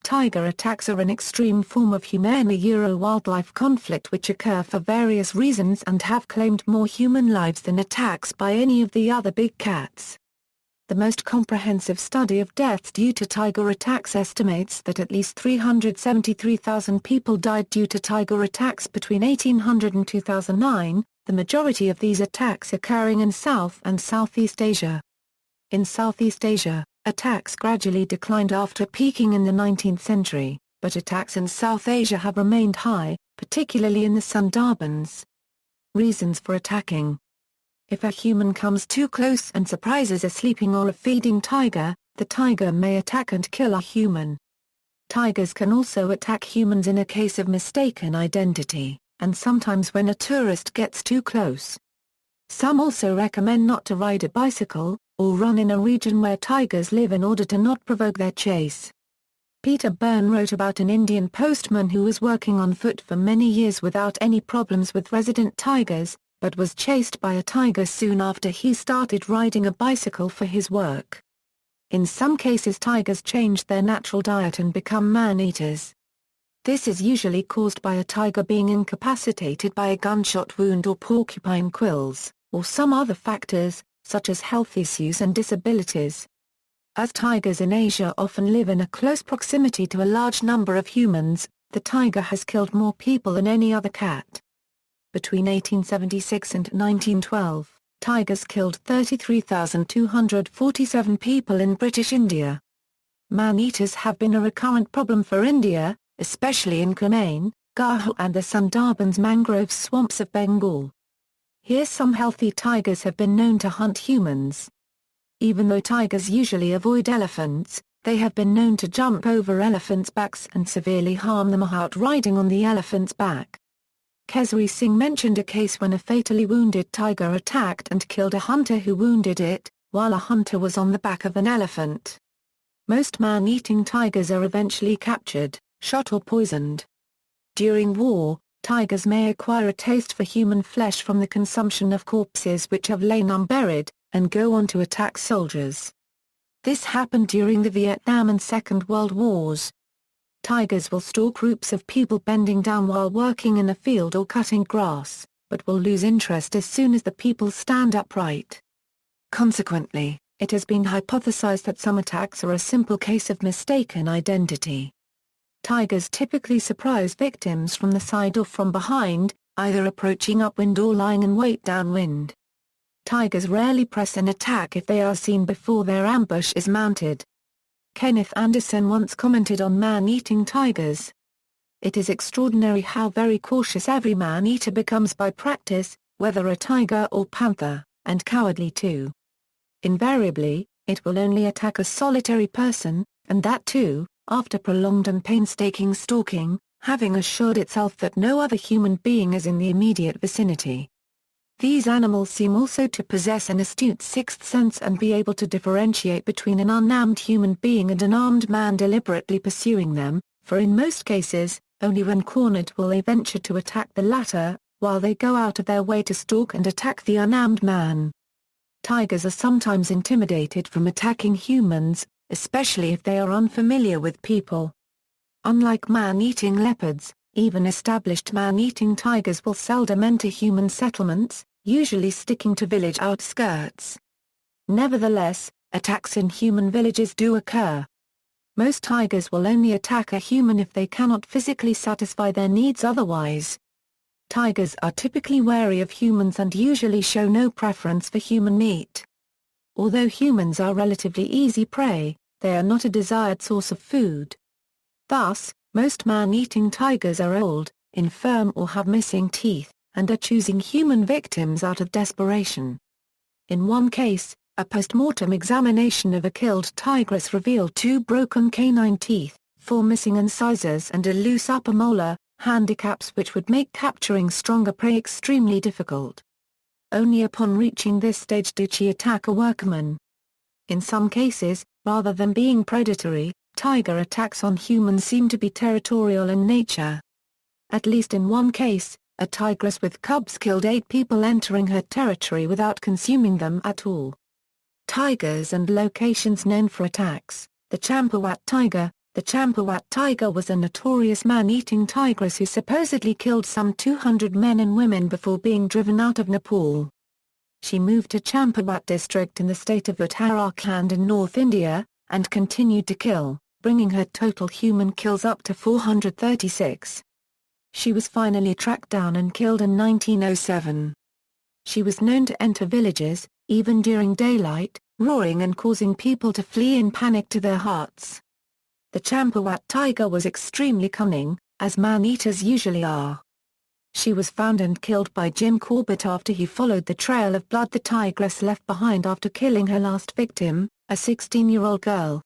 tiger attacks are an extreme form of human-wildlife conflict which occur for various reasons and have claimed more human lives than attacks by any of the other big cats. The most comprehensive study of deaths due to tiger attacks estimates that at least 373,000 people died due to tiger attacks between 1800 and 2009, the majority of these attacks occurring in South and Southeast Asia. In Southeast Asia, attacks gradually declined after peaking in the 19th century, but attacks in South Asia have remained high, particularly in the Sundarbans. Reasons for attacking. If a human comes too close and surprises a sleeping or a feeding tiger, the tiger may attack and kill a human. Tigers can also attack humans in a case of mistaken identity, and sometimes when a tourist gets too close. Some also recommend not to ride a bicycle, or run in a region where tigers live in order to not provoke their chase. Peter Byrne wrote about an Indian postman who was working on foot for many years without any problems with resident tigers, but was chased by a tiger soon after he started riding a bicycle for his work. In some cases tigers change their natural diet and become man-eaters. This is usually caused by a tiger being incapacitated by a gunshot wound or porcupine quills, or some other factors, such as health issues and disabilities. As tigers in Asia often live in a close proximity to a large number of humans, the tiger has killed more people than any other cat. Between 1876 and 1912, tigers killed 33,247 people in British India. Man-eaters have been a recurrent problem for India, especially in Kumaon, Gaho and the Sundarbans mangrove swamps of Bengal. Here some healthy tigers have been known to hunt humans. Even though tigers usually avoid elephants, they have been known to jump over elephants' backs and severely harm them while riding on the elephant's back. Kesari Singh mentioned a case when a fatally wounded tiger attacked and killed a hunter who wounded it, while a hunter was on the back of an elephant. Most man-eating tigers are eventually captured, shot or poisoned. During war, tigers may acquire a taste for human flesh from the consumption of corpses which have lain unburied, and go on to attack soldiers. This happened during the Vietnam and Second World Wars. Tigers will stalk groups of people bending down while working in a field or cutting grass, but will lose interest as soon as the people stand upright. Consequently, it has been hypothesized that some attacks are a simple case of mistaken identity. Tigers typically surprise victims from the side or from behind, either approaching upwind or lying in wait downwind. Tigers rarely press an attack if they are seen before their ambush is mounted. Kenneth Anderson once commented on man-eating tigers. It is extraordinary how very cautious every man-eater becomes by practice, whether a tiger or panther, and cowardly too. Invariably, it will only attack a solitary person, and that too, after prolonged and painstaking stalking, having assured itself that no other human being is in the immediate vicinity. These animals seem also to possess an astute sixth sense and be able to differentiate between an unarmed human being and an armed man deliberately pursuing them, for in most cases, only when cornered will they venture to attack the latter, while they go out of their way to stalk and attack the unarmed man. Tigers are sometimes intimidated from attacking humans, especially if they are unfamiliar with people. Unlike man-eating leopards, even established man-eating tigers will seldom enter human settlements, usually sticking to village outskirts. Nevertheless, attacks in human villages do occur. Most tigers will only attack a human if they cannot physically satisfy their needs otherwise. Tigers are typically wary of humans and usually show no preference for human meat. Although humans are relatively easy prey, they are not a desired source of food. Thus, most man-eating tigers are old, infirm or have missing teeth, and are choosing human victims out of desperation. In one case, a post-mortem examination of a killed tigress revealed 2 broken canine teeth, 4 missing incisors and a loose upper molar, handicaps which would make capturing stronger prey extremely difficult. Only upon reaching this stage did she attack a workman. In some cases, rather than being predatory, tiger attacks on humans seem to be territorial in nature. At least in one case, a tigress with cubs killed 8 people entering her territory without consuming them at all. Tigers and locations known for attacks. The Champawat tiger, The Champawat tiger was a notorious man-eating tigress who supposedly killed some 200 men and women before being driven out of Nepal. She moved to Champawat district in the state of Uttarakhand in North India, and continued to kill, bringing her total human kills up to 436. She was finally tracked down and killed in 1907. She was known to enter villages, even during daylight, roaring and causing people to flee in panic to their huts. The Champawat tiger was extremely cunning, as man-eaters usually are. She was found and killed by Jim Corbett after he followed the trail of blood the tigress left behind after killing her last victim, a 16-year-old girl.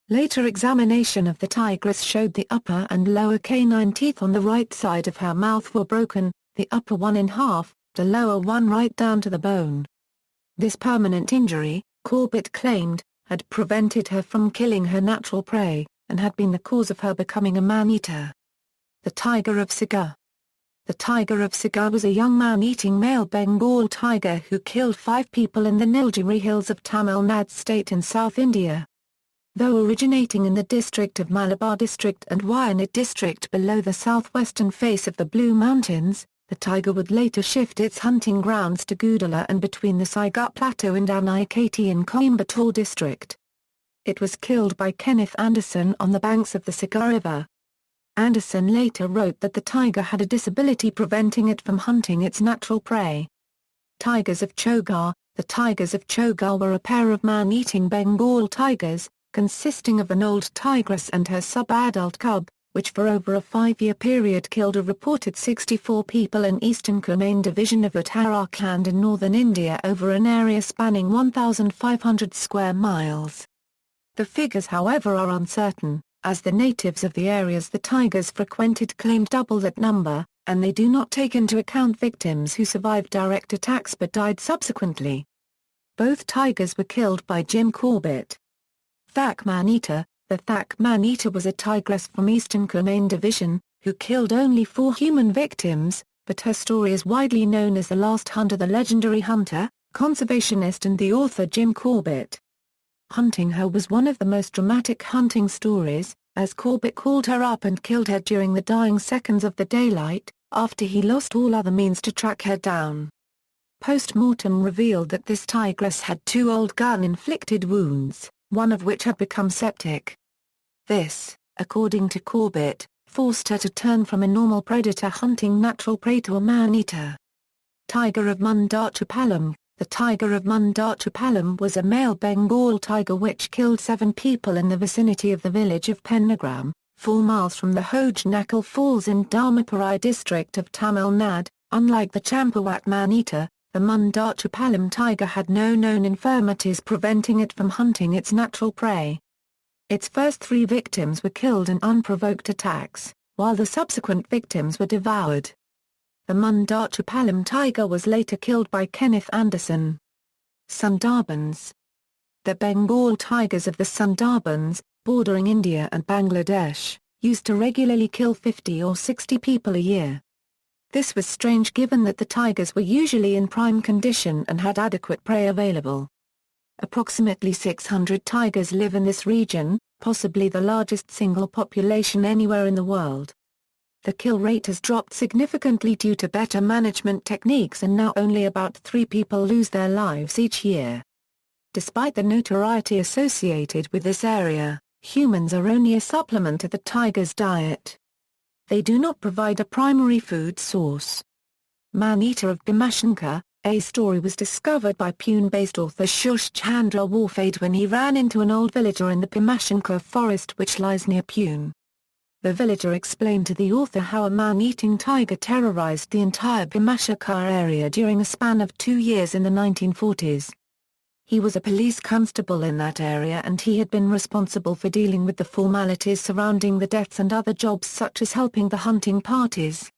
Later examination of the tigress showed the upper and lower canine teeth on the right side of her mouth were broken, the upper one in half, the lower one right down to the bone. This permanent injury, Corbett claimed, had prevented her from killing her natural prey, and had been the cause of her becoming a man-eater. The Tiger of Sigar. The Tiger of Sigar was a young man-eating male Bengal tiger who killed 5 people in the Nilgiri Hills of Tamil Nadu state in South India. Though originating in the district of Malabar district and Wayanad district below the southwestern face of the Blue Mountains, the tiger would later shift its hunting grounds to Gudala and between the Saigat Plateau and Anaikati in Coimbatore district. It was killed by Kenneth Anderson on the banks of the Sigar River. Anderson later wrote that the tiger had a disability preventing it from hunting its natural prey. Tigers of Chogar. The tigers of Chogar were a pair of man-eating Bengal tigers, consisting of an old tigress and her sub-adult cub, which for over a 5-year period killed a reported 64 people in eastern Kumaon division of Uttarakhand in northern India over an area spanning 1,500 square miles. The figures however are uncertain, as the natives of the areas the tigers frequented claimed double that number, and they do not take into account victims who survived direct attacks but died subsequently. Both tigers were killed by Jim Corbett. Thak man-eater. The Thak man-eater was a tigress from eastern Kumaon division, who killed only 4 human victims, but her story is widely known as the last hunter. The legendary hunter, conservationist and the author Jim Corbett. Hunting her was one of the most dramatic hunting stories, as Corbett called her up and killed her during the dying seconds of the daylight, after he lost all other means to track her down. Post-mortem revealed that this tigress had 2 old gun-inflicted wounds, one of which had become septic. This, according to Corbett, forced her to turn from a normal predator hunting natural prey to a man-eater. Tiger of Mundatripalam. The tiger of Mundatripalam was a male Bengal tiger which killed 7 people in the vicinity of the village of Pennagram, 4 miles from the Hojnakal Falls in Dharmapurai district of Tamil Nadu. Unlike the Champawat man-eater, the Mundatripalam tiger had no known infirmities preventing it from hunting its natural prey. Its first 3 victims were killed in unprovoked attacks, while the subsequent victims were devoured. The Mundatripalam tiger was later killed by Kenneth Anderson. Sundarbans. The Bengal tigers of the Sundarbans, bordering India and Bangladesh, used to regularly kill 50 or 60 people a year. This was strange given that the tigers were usually in prime condition and had adequate prey available. Approximately 600 tigers live in this region, possibly the largest single population anywhere in the world. The kill rate has dropped significantly due to better management techniques and now only about 3 people lose their lives each year. Despite the notoriety associated with this area, humans are only a supplement to the tiger's diet. They do not provide a primary food source. Man-eater of Bhimashankar. A story was discovered by Pune-based author Shush Chandra Warfade when he ran into an old villager in the Bhimashankar forest which lies near Pune. The villager explained to the author how a man-eating tiger terrorized the entire Bhimashankar area during a span of 2 years in the 1940s. He was a police constable in that area and he had been responsible for dealing with the formalities surrounding the deaths and other jobs such as helping the hunting parties.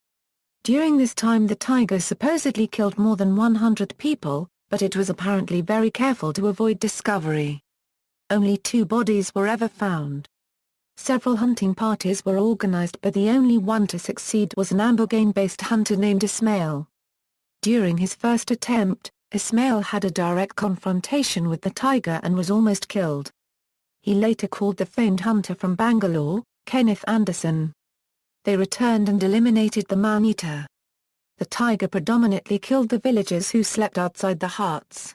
During this time the tiger supposedly killed more than 100 people, but it was apparently very careful to avoid discovery. Only 2 bodies were ever found. Several hunting parties were organized but the only one to succeed was an Ambergain-based hunter named Ismail. During his first attempt, Ismail had a direct confrontation with the tiger and was almost killed. he later called the famed hunter from Bangalore, Kenneth Anderson. They returned and eliminated the man-eater. The tiger predominantly killed the villagers who slept outside the huts.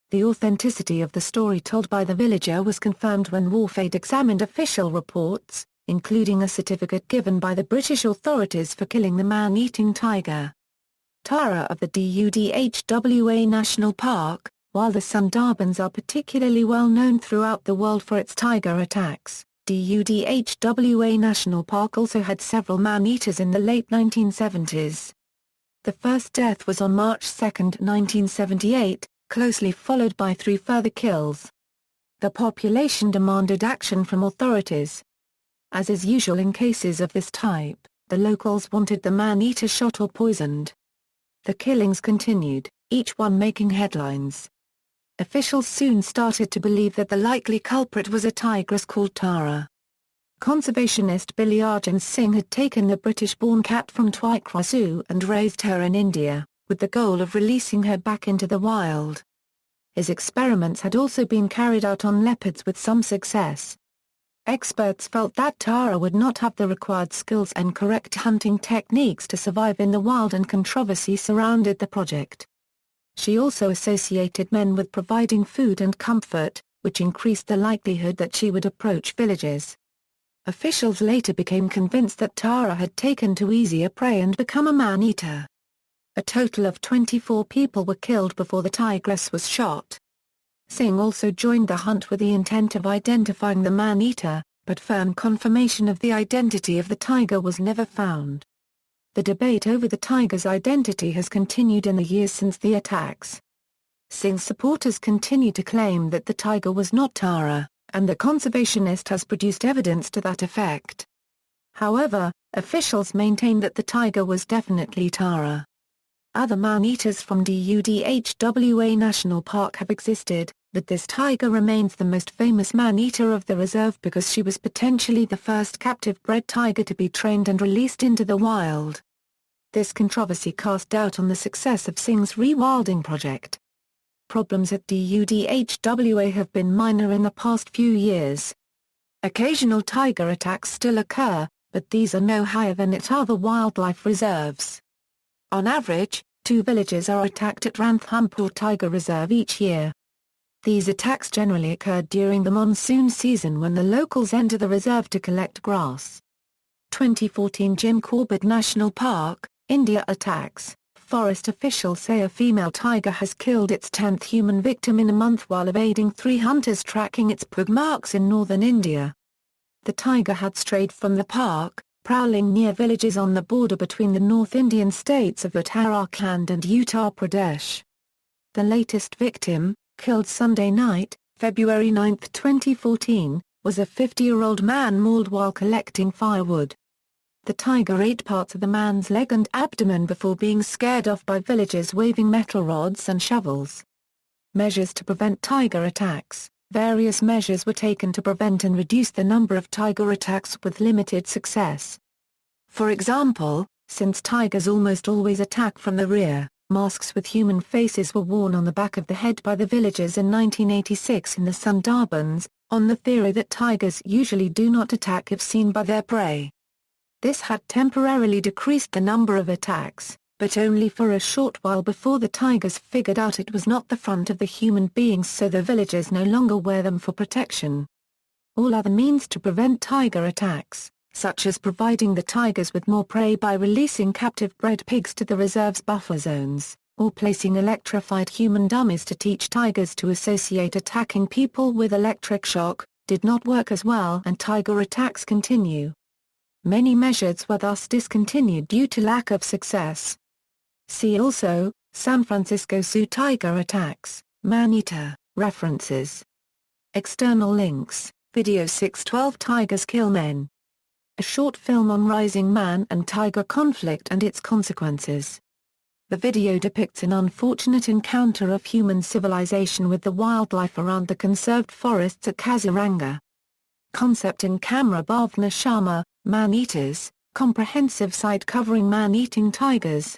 The authenticity of the story told by the villager was confirmed when WARFAID examined official reports, including a certificate given by the British authorities for killing the man-eating tiger. Tara of the Dudhwa National Park. While the Sundarbans are particularly well known throughout the world for its tiger attacks, Dudhwa National Park also had several man-eaters in the late 1970s. The first death was on March 2, 1978, closely followed by 3 further kills. The population demanded action from authorities. As is usual in cases of this type, the locals wanted the man-eater shot or poisoned. The killings continued, each one making headlines. Officials soon started to believe that the likely culprit was a tigress called Tara. Conservationist Billy Arjan Singh had taken the British-born cat from Twycross Zoo and raised her in India, with the goal of releasing her back into the wild. His experiments had also been carried out on leopards with some success. Experts felt that Tara would not have the required skills and correct hunting techniques to survive in the wild, and controversy surrounded the project. She also associated men with providing food and comfort, which increased the likelihood that she would approach villages. Officials later became convinced that Tara had taken to easier prey and become a man-eater. A total of 24 people were killed before the tigress was shot. Singh also joined the hunt with the intent of identifying the man-eater, but firm confirmation of the identity of the tiger was never found. The debate over the tiger's identity has continued in the years since the attacks. Singh's supporters continue to claim that the tiger was not Tara, and the conservationist has produced evidence to that effect. However, officials maintain that the tiger was definitely Tara. Other man-eaters from Dudhwa National Park have existed, but this tiger remains the most famous man-eater of the reserve because she was potentially the first captive-bred tiger to be trained and released into the wild. This controversy cast doubt on the success of Singh's rewilding project. Problems at Dudhwa have been minor in the past few years. Occasional tiger attacks still occur, but these are no higher than at other wildlife reserves. On average, 2 villages are attacked at Ranthambore Tiger Reserve each year. These attacks generally occurred during the monsoon season when the locals enter the reserve to collect grass. 2014 Jim Corbett National Park, India attacks. Forest officials say a female tiger has killed its 10th human victim in a month while evading 3 hunters tracking its pug marks in northern India. The tiger had strayed from the park, prowling near villages on the border between the North Indian states of Uttarakhand and Uttar Pradesh. The latest victim, killed Sunday night, February 9, 2014, was a 50-year-old man mauled while collecting firewood. The tiger ate parts of the man's leg and abdomen before being scared off by villagers waving metal rods and shovels. Measures to prevent tiger attacks. Various measures were taken to prevent and reduce the number of tiger attacks with limited success. For example, since tigers almost always attack from the rear, masks with human faces were worn on the back of the head by the villagers in 1986 in the Sundarbans, on the theory that tigers usually do not attack if seen by their prey. This had temporarily decreased the number of attacks, but only for a short while before the tigers figured out it was not the front of the human beings, so the villagers no longer wear them for protection. All other means to prevent tiger attacks, such as providing the tigers with more prey by releasing captive-bred pigs to the reserve's buffer zones, or placing electrified human dummies to teach tigers to associate attacking people with electric shock, did not work as well, and tiger attacks continue. Many measures were thus discontinued due to lack of success. See also, San Francisco Zoo tiger attacks, man-eater, references. External links, Video 612 Tigers Kill Men. A short film on rising man and tiger conflict and its consequences. The video depicts an unfortunate encounter of human civilization with the wildlife around the conserved forests at Kaziranga. Concept in camera Bhavna Sharma, Man-Eaters, comprehensive site covering man-eating tigers.